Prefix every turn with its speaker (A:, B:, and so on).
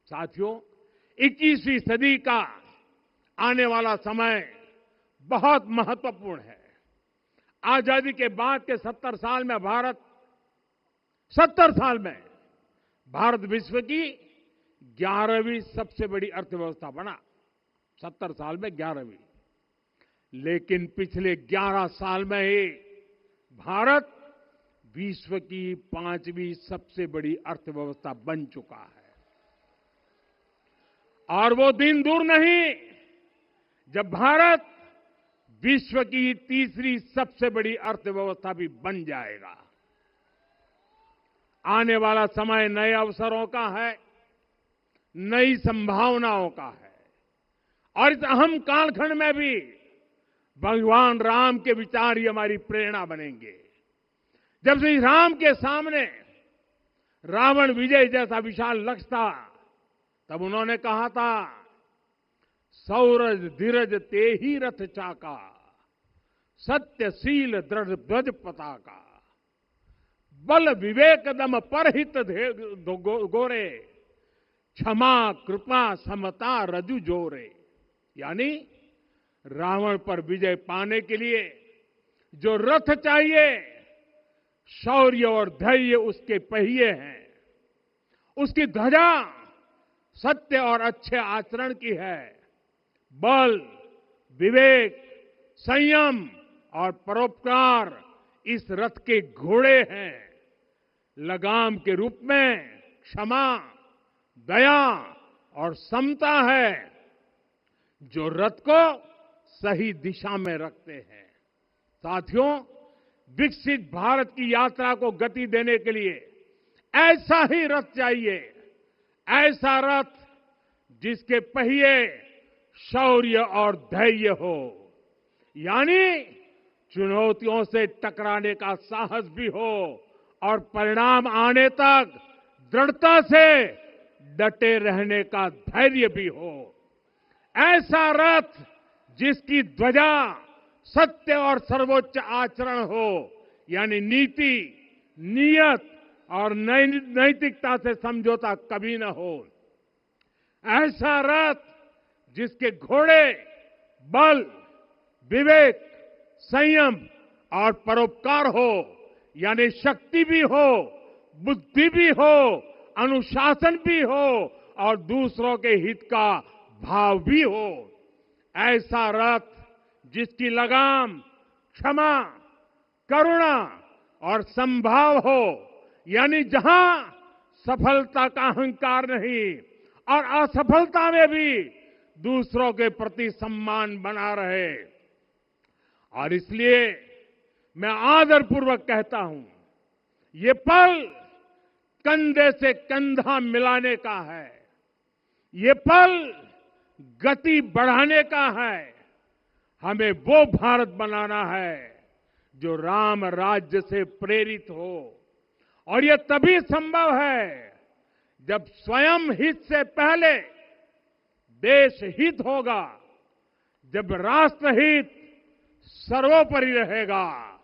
A: साथियों, 21वीं सदी का आने वाला समय बहुत महत्वपूर्ण है। आजादी के बाद के 70 साल में भारत विश्व की 11वीं सबसे बड़ी अर्थव्यवस्था बना। 70 साल में 11वीं। लेकिन पिछले 11 साल में ही भारत विश्व की 5वीं सबसे बड़ी अर्थव्यवस्था बन चुका है। और वो दिन दूर नहीं जब भारत विश्व की तीसरी सबसे बड़ी अर्थव्यवस्था भी बन जाएगा। आने वाला समय नए अवसरों का है, नई संभावनाओं का है। और इस अहम कालखंड में भी भगवान राम के विचार ही हमारी प्रेरणा बनेंगे। जब श्री राम के सामने रावण विजय जैसा विशाल लक्ष्य था, तब उन्होंने कहा था, सौरज धीरज ते ही रथ चाका, सत्यशील दृढ़ ध्वज पताका, बल विवेक दम परहित गोरे, क्षमा कृपा समता रजु जोरे। यानी रावण पर विजय पाने के लिए जो रथ चाहिए, शौर्य और धैर्य उसके पहिए हैं, उसकी ध्वजा सत्य और अच्छे आचरण की है, बल विवेक संयम और परोपकार इस रथ के घोड़े हैं, लगाम के रूप में क्षमा दया और समता है जो रथ को सही दिशा में रखते हैं। साथियों, विकसित भारत की यात्रा को गति देने के लिए ऐसा ही रथ चाहिए, ऐसा रथ जिसके पहिए शौर्य और धैर्य हो, यानी चुनौतियों से टकराने का साहस भी हो और परिणाम आने तक दृढ़ता से डटे रहने का धैर्य भी हो। ऐसा रथ जिसकी ध्वजा सत्य और सर्वोच्च आचरण हो, यानी नीति नियत और नैतिकता से समझौता कभी न हो। ऐसा रथ जिसके घोड़े बल विवेक संयम और परोपकार हो, यानी शक्ति भी हो, बुद्धि भी हो, अनुशासन भी हो और दूसरों के हित का भाव भी हो। ऐसा रथ जिसकी लगाम क्षमा करुणा और संभाव हो, यानी जहां सफलता का अहंकार नहीं और असफलता में भी दूसरों के प्रति सम्मान बना रहे। और इसलिए मैं आदरपूर्वक कहता हूं, ये पल कंधे से कंधा मिलाने का है, ये पल गति बढ़ाने का है। हमें वो भारत बनाना है जो राम राज्य से प्रेरित हो, और ये तभी संभव है जब स्वयं हित से पहले देश हित होगा, जब राष्ट्र हित सर्वोपरि रहेगा।